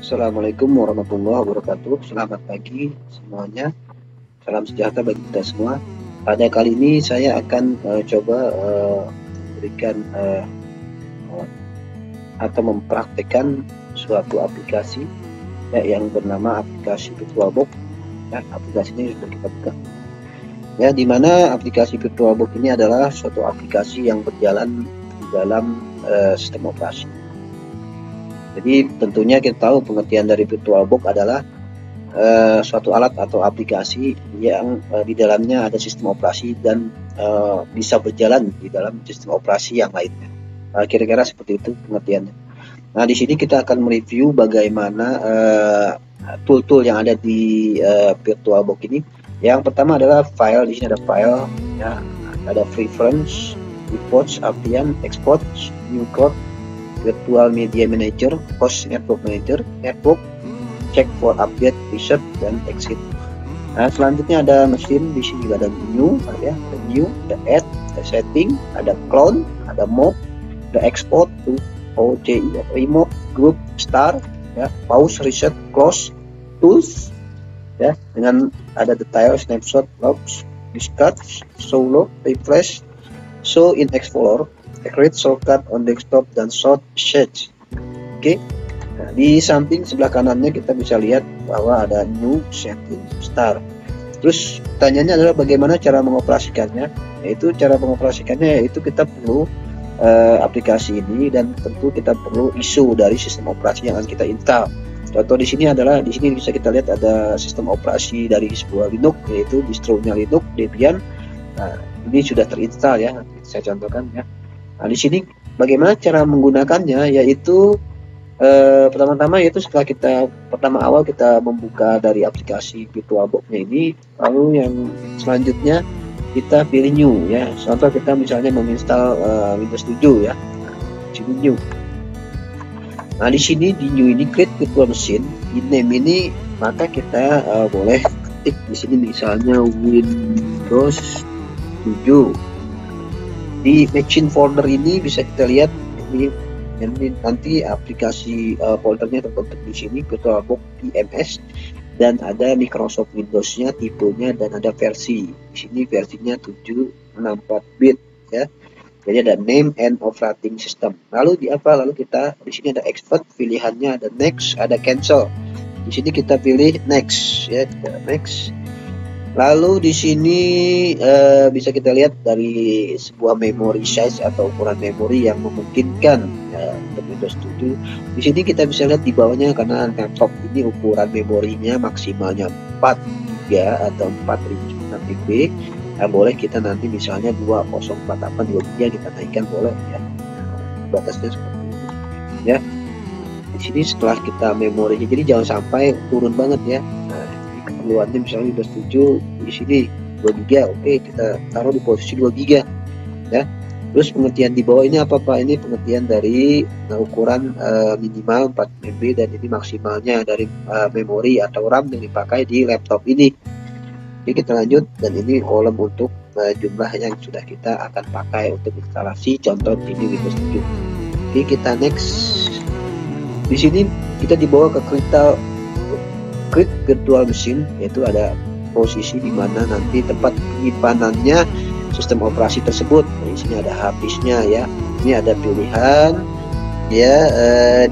Assalamualaikum warahmatullahi wabarakatuh. Selamat pagi semuanya. Salam sejahtera bagi kita semua. Pada kali ini saya akan coba memberikan atau mempraktekkan suatu aplikasi yang bernama aplikasi VirtualBox. Aplikasinya sudah kita buka. Dimana aplikasi VirtualBox ini adalah suatu aplikasi yang berjalan di dalam sistem operasi. Jadi tentunya kita tahu pengertian dari VirtualBox adalah suatu alat atau aplikasi yang di dalamnya ada sistem operasi dan bisa berjalan di dalam sistem operasi yang lainnya. Kira-kira seperti itu pengertiannya. Nah, di sini kita akan mereview bagaimana tool-tool yang ada di VirtualBox ini. Yang pertama adalah file. Di sini ada file, ya, ada preference, reports, artian, export, new code, virtual media manager, host network manager, network, check for update, reset, dan exit. Nah, selanjutnya ada mesin. Di sini juga ada new, ada new, ada add, ada setting, ada clone, ada mode, ada export to OCI, remote, group, start, ya, pause, reset, close, tools, ya, dengan ada detail, snapshot, logs, discard, show log, refresh, show in Explorer, create shortcut on desktop, dan short search. Oke. Nah, di samping sebelah kanannya kita bisa lihat bahwa ada new, setting, start. Terus pertanyaannya adalah bagaimana cara mengoperasikannya. Yaitu cara mengoperasikannya yaitu kita perlu aplikasi ini, dan tentu kita perlu ISO dari sistem operasi yang akan kita install. Contoh di sini adalah, di sini bisa kita lihat ada sistem operasi dari sebuah Linux, yaitu distronya Linux Debian. Nah, ini sudah terinstall, ya. Saya contohkan, ya. Nah, di sini bagaimana cara menggunakannya, yaitu pertama-tama yaitu setelah pertama awal kita membuka dari aplikasi VirtualBox-nya ini, lalu yang selanjutnya kita pilih new, ya. Contoh kita misalnya menginstal Windows 7, ya. Nah, di sini new. Nah, di sini di new ini create virtual machine, di name ini maka kita boleh ketik di sini misalnya Windows 7. Di machine folder ini bisa kita lihat ini nanti aplikasi foldernya terbentuk di sini VirtualBox PMS, dan ada Microsoft Windows-nya, tipenya, dan ada versi. Di sini versinya 764 bit, ya. Jadi ada name and operating system. Lalu kita di sini ada expert, pilihannya ada next, ada cancel. Di sini kita pilih next, ya, next. Lalu di sini bisa kita lihat dari sebuah memory size atau ukuran memori yang memungkinkan, ya, untuk Windows 7. Di sini kita bisa lihat di bawahnya, karena laptop ini ukuran memorinya maksimalnya 4 GB atau 4000 MB. Nah, boleh kita nanti misalnya 2048 2 GB kita naikkan, boleh, ya. Batasnya seperti ini, ya. Di sini setelah kita memorinya, jadi jangan sampai turun banget, ya. Nah, keperluannya misalnya Windows 7 di sini 2 GB, oke, kita taruh di posisi 2 GB, ya. Terus pengertian di bawah ini apa Pak? Ini pengertian dari ukuran minimal 4 MB dan ini maksimalnya dari memori atau RAM yang dipakai di laptop ini. Oke, kita lanjut, dan ini kolom untuk jumlah yang sudah kita akan pakai untuk instalasi, contoh di sini Windows 7. Oke, kita next. Di sini kita dibawa ke create virtual machine, yaitu ada posisi di mana nanti tempat penyimpanannya sistem operasi tersebut. Nah, di sini ada hard disk-nya, ya. Ini ada pilihan, ya.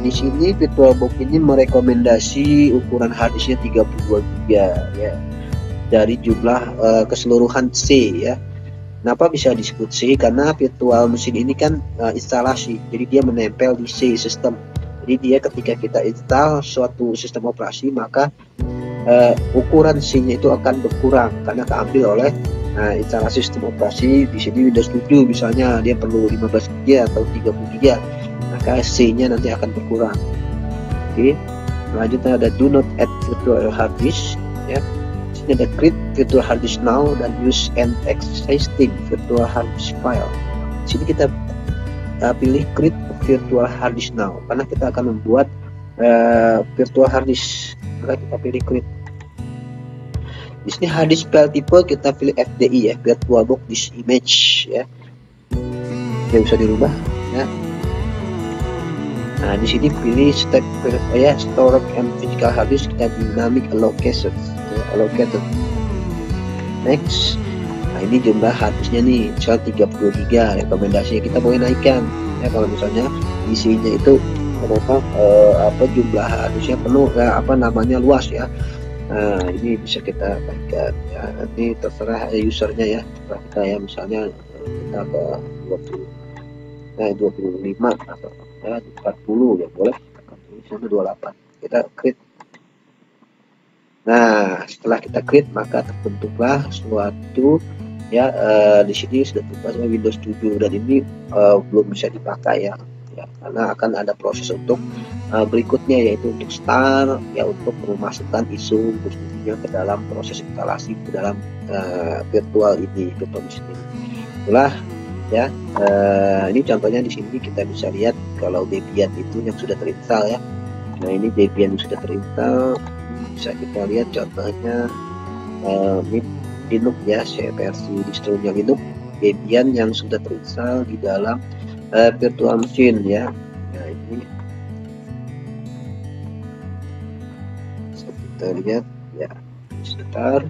Di sini VirtualBox ini merekomendasi ukuran hard disk-nya 32 GB, ya, dari jumlah keseluruhan C, ya. Kenapa bisa disebut C? Karena virtual machine ini kan instalasi, jadi dia menempel di C sistem. Jadi dia ketika kita install suatu sistem operasi, maka ukuran C-nya itu akan berkurang karena keambil oleh instalasi sistem operasi. Di sini Windows 7 misalnya dia perlu 15 GB atau 30 GB, maka C-nya nanti akan berkurang. Oke, selanjutnya ada do not add virtual hard disk, ya. Di sini ada create virtual hard disk now dan use an existing virtual hard disk file. Di sini kita pilih create virtual hard disk now karena kita akan membuat virtual hard disk, maka kita pilih create. Di sini hard disk file tipe kita pilih FDI, ya, VirtualBox disk image, ya. Yang bisa dirubah, ya. Nah, di sini pilih step storage and physical hard disk dan dynamic allocated. Next. Nah, ini jumlah hard disknya nih, misal 30 GB. Rekomendasinya kita boleh naikkan ya kalau misalnya isinya itu jumlah hard disknya penuh luas ya. Nah, ini bisa kita naikkan ya, nanti terserah usernya ya, kita ya, misalnya kita ke 25 atau ya 40 ya boleh, misalnya 28 kita create. Nah, setelah kita create maka terbentuklah suatu ya, di sini sudah terbentuk Windows 7 dan ini belum bisa dipakai ya, karena akan ada proses untuk berikutnya, yaitu untuk start ya, untuk memasukkan isu Windows 7 ke dalam proses instalasi ke dalam virtual machine ini. Itulah ya, ini contohnya di sini kita bisa lihat kalau Debian itu yang sudah terinstall ya. Nah, ini Debian yang sudah terinstall, bisa kita lihat contohnya Linux ya, versi distronya Linux Debian yang sudah terinstall di dalam virtual machine ya. Nah, ini bisa kita lihat ya, start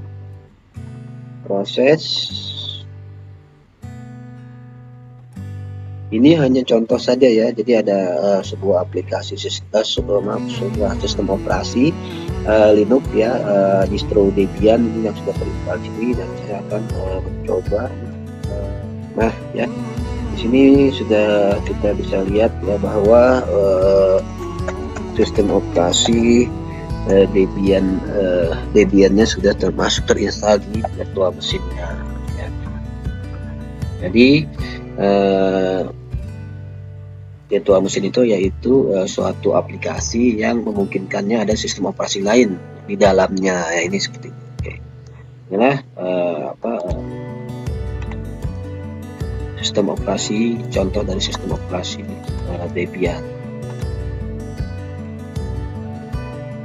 proses. Ini hanya contoh saja ya, jadi ada sebuah aplikasi sebuah sistem operasi Linux ya, distro Debian ini yang sudah terinstall sini, dan saya akan mencoba. Nah ya, di sini sudah kita bisa lihat ya bahwa sistem operasi Debiannya sudah termasuk terinstall di virtual mesinnya ya. Jadi virtual machine itu yaitu suatu aplikasi yang memungkinkannya ada sistem operasi lain di dalamnya ya, ini seperti ini. Oke. Inilah sistem operasi, contoh dari sistem operasi Debian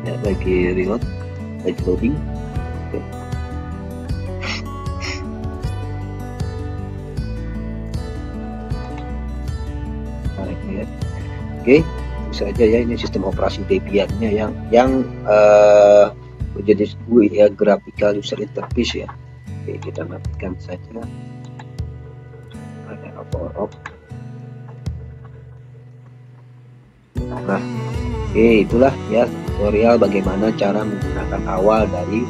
ya, lagi reload, lagi loading. Oke. Oke, bisa aja ya, ini sistem operasi Debiannya yang menjadi sebuah graphical user interface ya. Oke, kita matikan saja. Ada power off. Nah, oke, itulah ya tutorial bagaimana cara menggunakan awal dari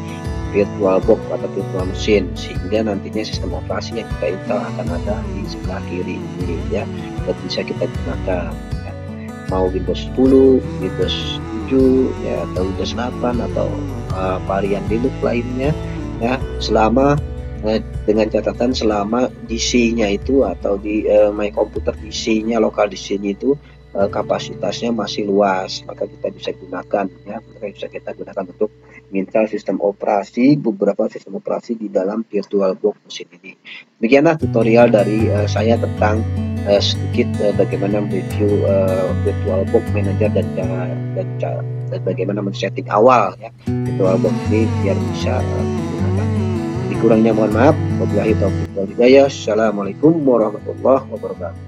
VirtualBox atau virtual machine, sehingga nantinya sistem operasi yang kita install akan ada di sebelah kiri ini ya, dan bisa kita gunakan ya. Mau Windows 10, Windows 7 ya, atau Windows 8 atau varian Linux lainnya ya, selama dengan catatan selama DC-nya itu atau di My Computer DC-nya, lokal DC-nya itu kapasitasnya masih luas, maka kita bisa gunakan ya, bisa kita gunakan untuk menginstal sistem operasi, beberapa sistem operasi di dalam VirtualBox mesin ini. Demikianlah tutorial dari saya tentang sedikit bagaimana mereview VirtualBox Manager dan bagaimana men-setting awal ya VirtualBox ini biar bisa digunakan. Kurangnya mohon maaf. Wabillahi taufiq wal hidayah. Assalamualaikum warahmatullahi wabarakatuh.